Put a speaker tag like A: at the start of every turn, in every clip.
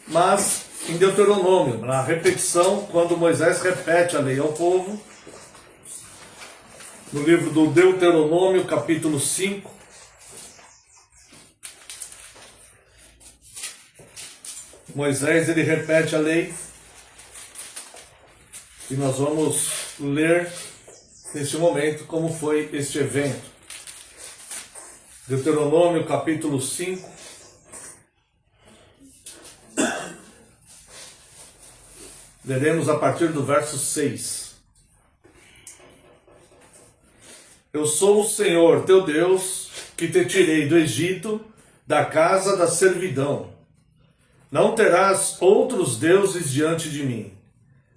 A: mas em Deuteronômio, na repetição, quando Moisés repete a lei ao povo, no livro do Deuteronômio, capítulo 5, Moisés ele repete a lei e nós vamos ler neste momento como foi este evento. Deuteronômio capítulo 5. Leremos a partir do verso 6. Eu sou o Senhor teu Deus, que te tirei do Egito, da casa da servidão. Não terás outros deuses diante de mim.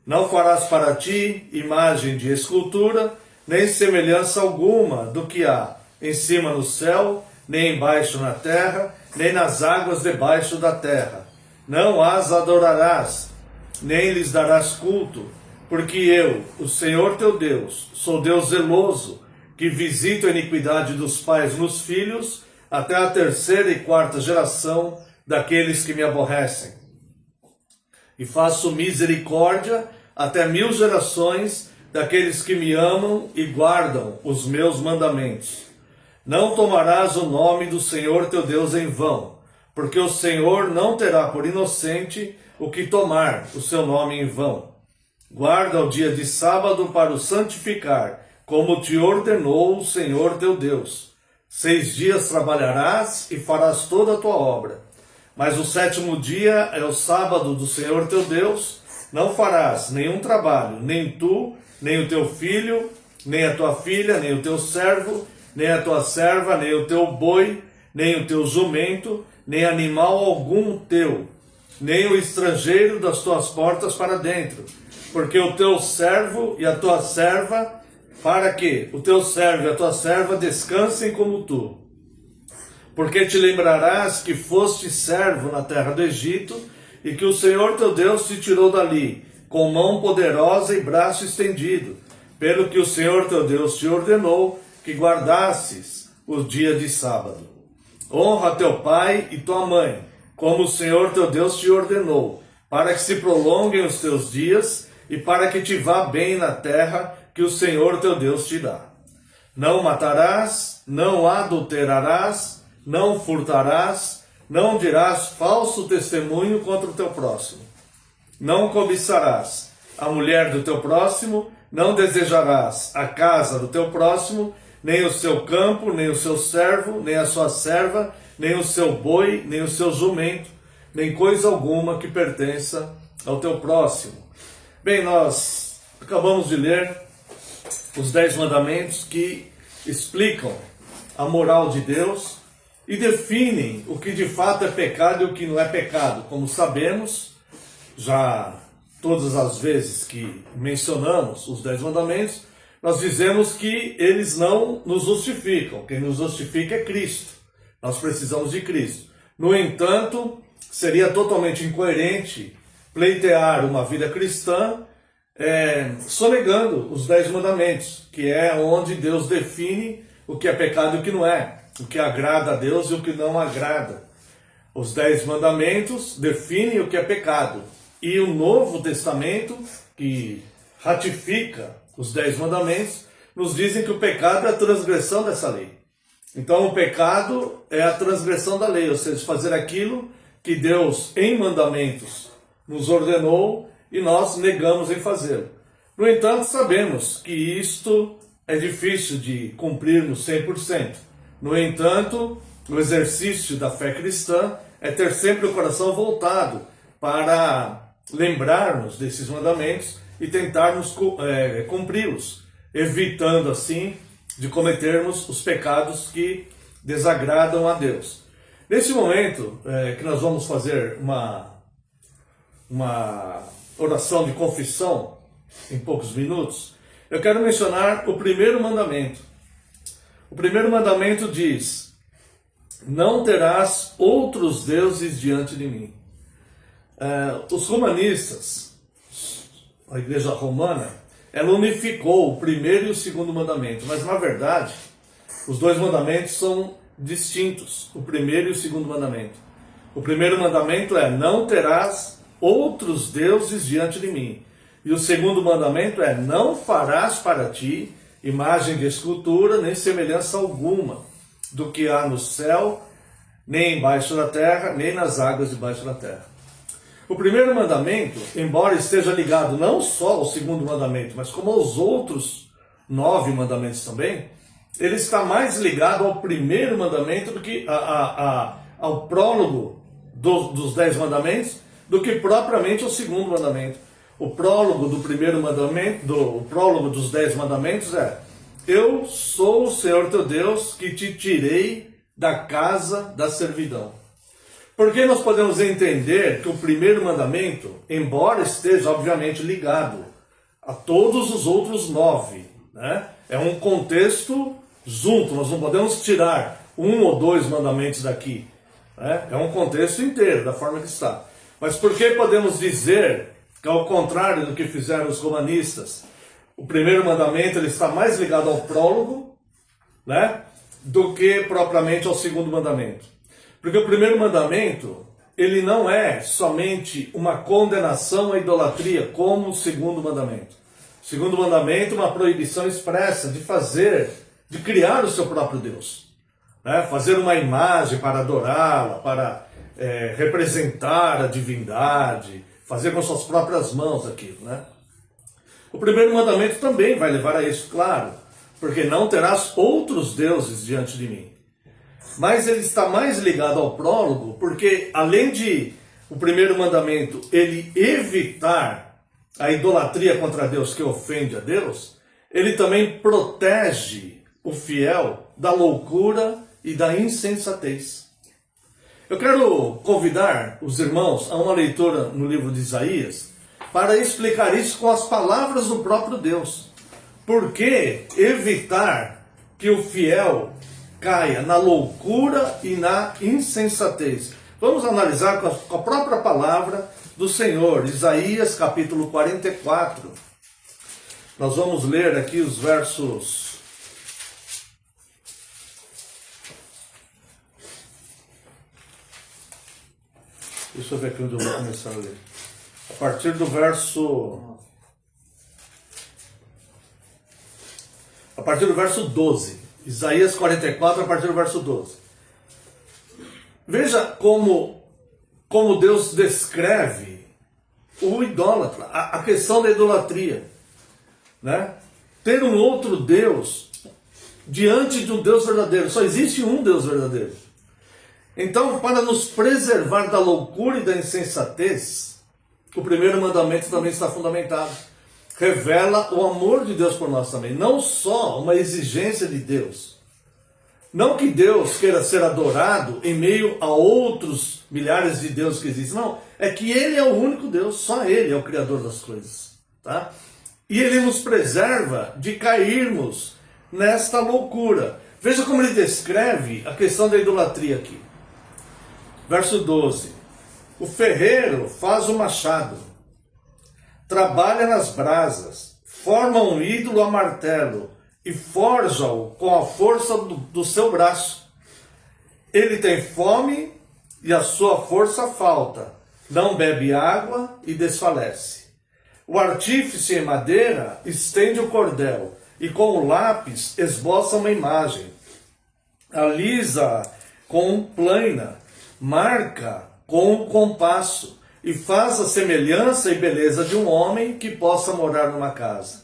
A: Não farás para ti imagem de escultura, nem semelhança alguma do que há em cima no céu, nem embaixo na terra, nem nas águas debaixo da terra. Não as adorarás, nem lhes darás culto, porque eu, o Senhor teu Deus, sou Deus zeloso, que visito a iniquidade dos pais nos filhos, até a terceira e quarta geração daqueles que me aborrecem. E faço misericórdia até 1000 gerações daqueles que me amam e guardam os meus mandamentos. Não tomarás o nome do Senhor teu Deus em vão, porque o Senhor não terá por inocente o que tomar o seu nome em vão. Guarda o dia de sábado para o santificar, como te ordenou o Senhor teu Deus. 6 dias trabalharás e farás toda a tua obra. Mas o 7º dia é o sábado do Senhor teu Deus. Não farás nenhum trabalho, nem tu, nem o teu filho, nem a tua filha, nem o teu servo, nem a tua serva, nem o teu boi, nem o teu jumento, nem animal algum teu, nem o estrangeiro das tuas portas para dentro, porque o teu servo e a tua serva, para que o teu servo e a tua serva descansem como tu. Porque te lembrarás que foste servo na terra do Egito, e que o Senhor teu Deus te tirou dali, com mão poderosa e braço estendido, pelo que o Senhor teu Deus te ordenou que guardasses o dia de sábado. Honra teu pai e tua mãe, como o Senhor teu Deus te ordenou, para que se prolonguem os teus dias e para que te vá bem na terra que o Senhor teu Deus te dá. Não matarás, não adulterarás, não furtarás, não dirás falso testemunho contra o teu próximo. Não cobiçarás a mulher do teu próximo, não desejarás a casa do teu próximo, nem o seu campo, nem o seu servo, nem a sua serva, nem o seu boi, nem o seu jumento, nem coisa alguma que pertença ao teu próximo. Bem, nós acabamos de ler os 10 mandamentos que explicam a moral de Deus e definem o que de fato é pecado e o que não é pecado. Como sabemos, já todas as vezes que mencionamos os 10 mandamentos, nós dizemos que eles não nos justificam. Quem nos justifica é Cristo. Nós precisamos de Cristo. No entanto, seria totalmente incoerente pleitear uma vida cristã sonegando os 10 mandamentos, que é onde Deus define o que é pecado e o que não é, o que agrada a Deus e o que não agrada. Os 10 mandamentos definem o que é pecado, e o Novo Testamento, que ratifica os 10 mandamentos, nos dizem que o pecado é a transgressão dessa lei. Então o pecado é a transgressão da lei, ou seja, fazer aquilo que Deus em mandamentos nos ordenou e nós negamos em fazê-lo. No entanto, sabemos que isto é difícil de cumprirmos 100%. No entanto, o exercício da fé cristã é ter sempre o coração voltado para lembrarmos desses mandamentos e tentarmos cumpri-los, evitando assim de cometermos os pecados que desagradam a Deus. Nesse momento que nós vamos fazer uma oração de confissão em poucos minutos, eu quero mencionar o primeiro mandamento. O primeiro mandamento diz: não terás outros deuses diante de mim. Os romanistas, a igreja romana, ela unificou o primeiro e o segundo mandamento, mas na verdade os 2 mandamentos são distintos, o primeiro e o segundo mandamento. O primeiro mandamento é: não terás outros deuses diante de mim. E o segundo mandamento é: não farás para ti imagem de escultura, nem semelhança alguma do que há no céu, nem embaixo da terra, nem nas águas debaixo da terra. O primeiro mandamento, embora esteja ligado não só ao segundo mandamento, mas como aos outros 9 mandamentos também, ele está mais ligado ao primeiro mandamento do que ao prólogo dos 10 mandamentos, do que propriamente ao segundo mandamento. O prólogo do primeiro mandamento, o prólogo dos 10 mandamentos é: eu sou o Senhor teu Deus que te tirei da casa da servidão. Porque nós podemos entender que o primeiro mandamento, embora esteja obviamente ligado a todos os outros 9, né? É um contexto junto, nós não podemos tirar 1 ou 2 mandamentos daqui, né? É um contexto inteiro, da forma que está. Mas por que podemos dizer que, ao contrário do que fizeram os romanistas, o primeiro mandamento ele está mais ligado ao prólogo, né, do que propriamente ao segundo mandamento? Porque o primeiro mandamento, ele não é somente uma condenação à idolatria, como o segundo mandamento. O segundo mandamento é uma proibição expressa de criar o seu próprio Deus, né? Fazer uma imagem para adorá-la, para representar a divindade, fazer com suas próprias mãos aquilo, né? O primeiro mandamento também vai levar a isso, claro, porque não terás outros deuses diante de mim. Mas ele está mais ligado ao prólogo, porque além de o primeiro mandamento ele evitar a idolatria contra Deus que ofende a Deus, ele também protege o fiel da loucura e da insensatez. Eu quero convidar os irmãos a uma leitura no livro de Isaías para explicar isso com as palavras do próprio Deus. Por que evitar que o fiel caia na loucura e na insensatez? Vamos analisar com a própria palavra do Senhor, Isaías capítulo 44. Nós vamos ler aqui os versos... Deixa eu ver aqui onde eu vou começar a ler. A partir do verso 12. Isaías 44, a partir do verso 12. Veja como Deus descreve o idólatra, a questão da idolatria, né? Ter um outro Deus diante de um Deus verdadeiro. Só existe um Deus verdadeiro. Então, para nos preservar da loucura e da insensatez, o primeiro mandamento também está fundamentado. Revela o amor de Deus por nós também. Não só uma exigência de Deus. Não que Deus queira ser adorado em meio a outros milhares de deuses que existem. Não, é que Ele é o único Deus. Só Ele é o Criador das coisas. Tá? E Ele nos preserva de cairmos nesta loucura. Veja como Ele descreve a questão da idolatria aqui. Verso 12. O ferreiro faz o machado, trabalha nas brasas, forma um ídolo a martelo e forja-o com a força do seu braço. Ele tem fome e a sua força falta, não bebe água e desfalece. O artífice em madeira estende o cordel e com o lápis esboça uma imagem. Alisa com plana, marca com o compasso e faz a semelhança e beleza de um homem que possa morar numa casa.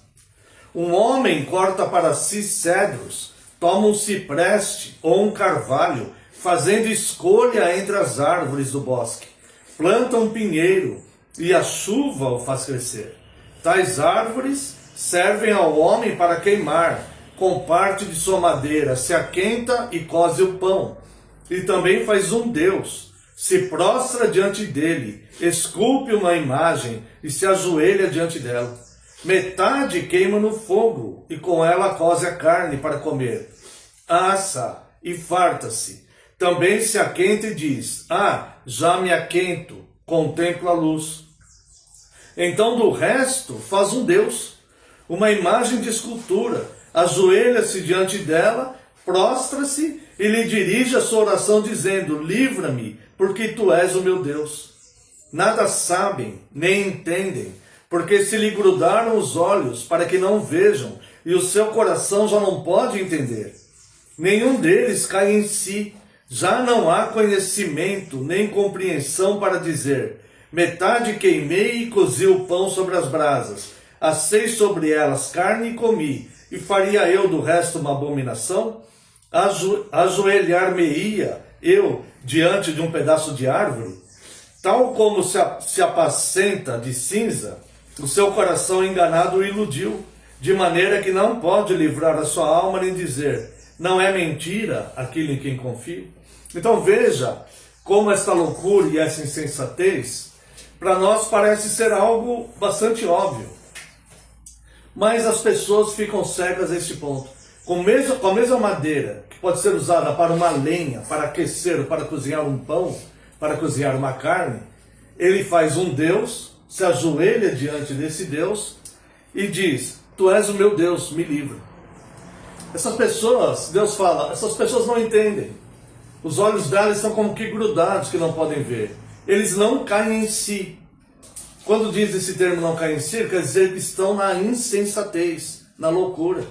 A: Um homem corta para si cedros, toma um cipreste ou um carvalho, fazendo escolha entre as árvores do bosque. Planta um pinheiro e a chuva o faz crescer. Tais árvores servem ao homem para queimar, com parte de sua madeira se aquenta e coze o pão. E também faz um Deus, se prostra diante dele, esculpe uma imagem e se ajoelha diante dela. Metade queima no fogo e com ela coze a carne para comer. Assa e farta-se. Também se aquenta e diz: já me aquento, contemplo a luz. Então do resto faz um Deus, uma imagem de escultura, ajoelha-se diante dela, prostra-se e lhe dirige a sua oração dizendo: livra-me porque tu és o meu Deus. Nada sabem, nem entendem, porque se lhe grudaram os olhos para que não vejam, e o seu coração já não pode entender. Nenhum deles cai em si, já não há conhecimento nem compreensão para dizer: metade queimei e cozi o pão sobre as brasas, assei sobre elas carne e comi, e faria eu do resto uma abominação? Ajoelhar-me-ia eu diante de um pedaço de árvore? Tal como se apacenta de cinza, o seu coração enganado o iludiu, de maneira que não pode livrar a sua alma nem dizer: não é mentira aquilo em quem confio? Então veja como esta loucura e essa insensatez, para nós parece ser algo bastante óbvio. Mas as pessoas ficam cegas a este ponto. Com a mesma madeira que pode ser usada para uma lenha, para aquecer, para cozinhar um pão, para cozinhar uma carne, ele faz um Deus, se ajoelha diante desse Deus e diz: tu és o meu Deus, me livra. Essas pessoas, Deus fala, essas pessoas não entendem. Os olhos delas estão como que grudados, que não podem ver. Eles não caem em si. Quando diz esse termo não caem em si, quer dizer que estão na insensatez, na loucura.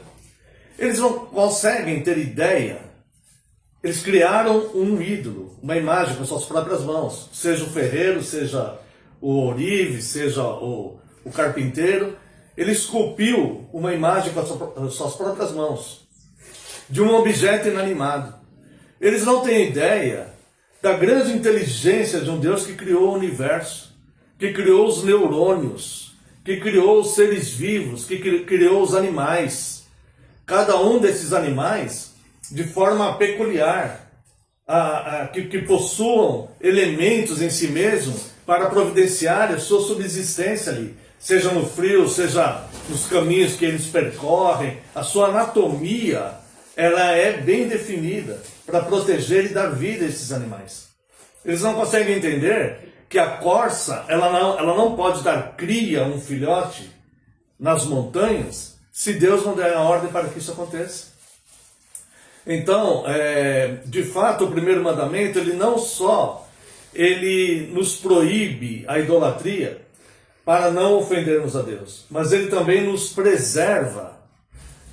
A: Eles não conseguem ter ideia. Eles criaram um ídolo, uma imagem com suas próprias mãos. Seja o ferreiro, seja o ourive, seja o carpinteiro. Ele esculpiu uma imagem com as suas próprias mãos, de um objeto inanimado. Eles não têm ideia da grande inteligência de um Deus que criou o universo, que criou os neurônios, que criou os seres vivos, que criou os animais. Cada um desses animais, de forma peculiar, que possuam elementos em si mesmo para providenciar a sua subsistência ali, seja no frio, seja nos caminhos que eles percorrem. A sua anatomia, ela é bem definida para proteger e dar vida a esses animais. Eles não conseguem entender que a corça, ela não pode dar cria a um filhote nas montanhas se Deus não der a ordem para que isso aconteça. Então, de fato, o primeiro mandamento, ele não só nos proíbe a idolatria para não ofendermos a Deus, mas ele também nos preserva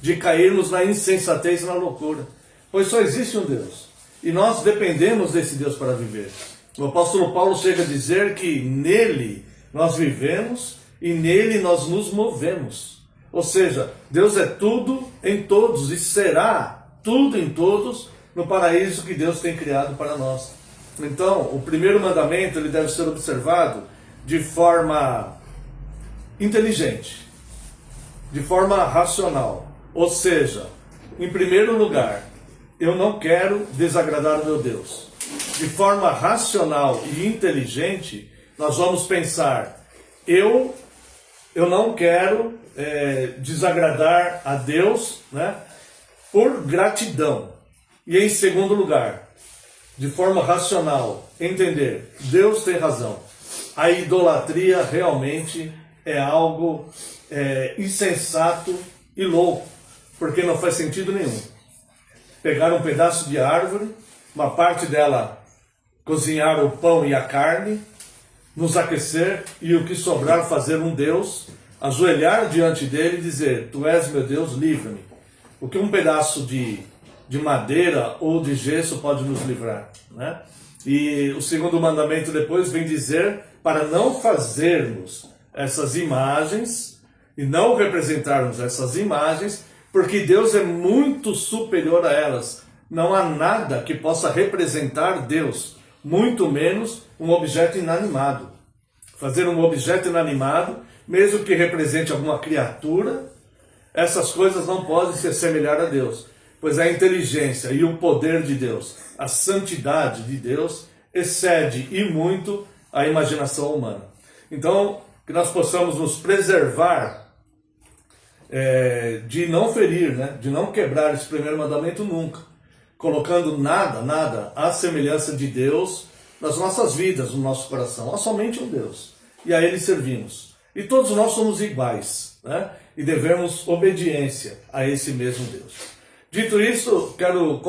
A: de cairmos na insensatez e na loucura, pois só existe um Deus, e nós dependemos desse Deus para viver. O apóstolo Paulo chega a dizer que nele nós vivemos e nele nós nos movemos. Ou seja, Deus é tudo em todos e será tudo em todos no paraíso que Deus tem criado para nós. Então, o primeiro mandamento ele deve ser observado de forma inteligente, de forma racional. Ou seja, em primeiro lugar, eu não quero desagradar o meu Deus. De forma racional e inteligente, nós vamos pensar: eu não quero desagradar a Deus, né, por gratidão. E em segundo lugar, de forma racional, entender: Deus tem razão. A idolatria realmente é algo insensato e louco, porque não faz sentido nenhum. Pegar um pedaço de árvore, uma parte dela cozinhar o pão e a carne, nos aquecer e o que sobrar fazer um Deus, ajoelhar diante dele e dizer: tu és meu Deus, livra-me. O que um pedaço de madeira ou de gesso pode nos livrar, né? E o segundo mandamento depois vem dizer para não fazermos essas imagens e não representarmos essas imagens, porque Deus é muito superior a elas. Não há nada que possa representar Deus, muito menos um objeto inanimado. Fazer um objeto inanimado, mesmo que represente alguma criatura, essas coisas não podem se assemelhar a Deus, pois a inteligência e o poder de Deus, a santidade de Deus, excede e muito a imaginação humana. Então, que nós possamos nos preservar de não ferir, né? De não quebrar esse primeiro mandamento nunca, colocando nada à semelhança de Deus nas nossas vidas, no nosso coração. Há somente um Deus, e a Ele servimos. E todos nós somos iguais, né? E devemos obediência a esse mesmo Deus. Dito isso, quero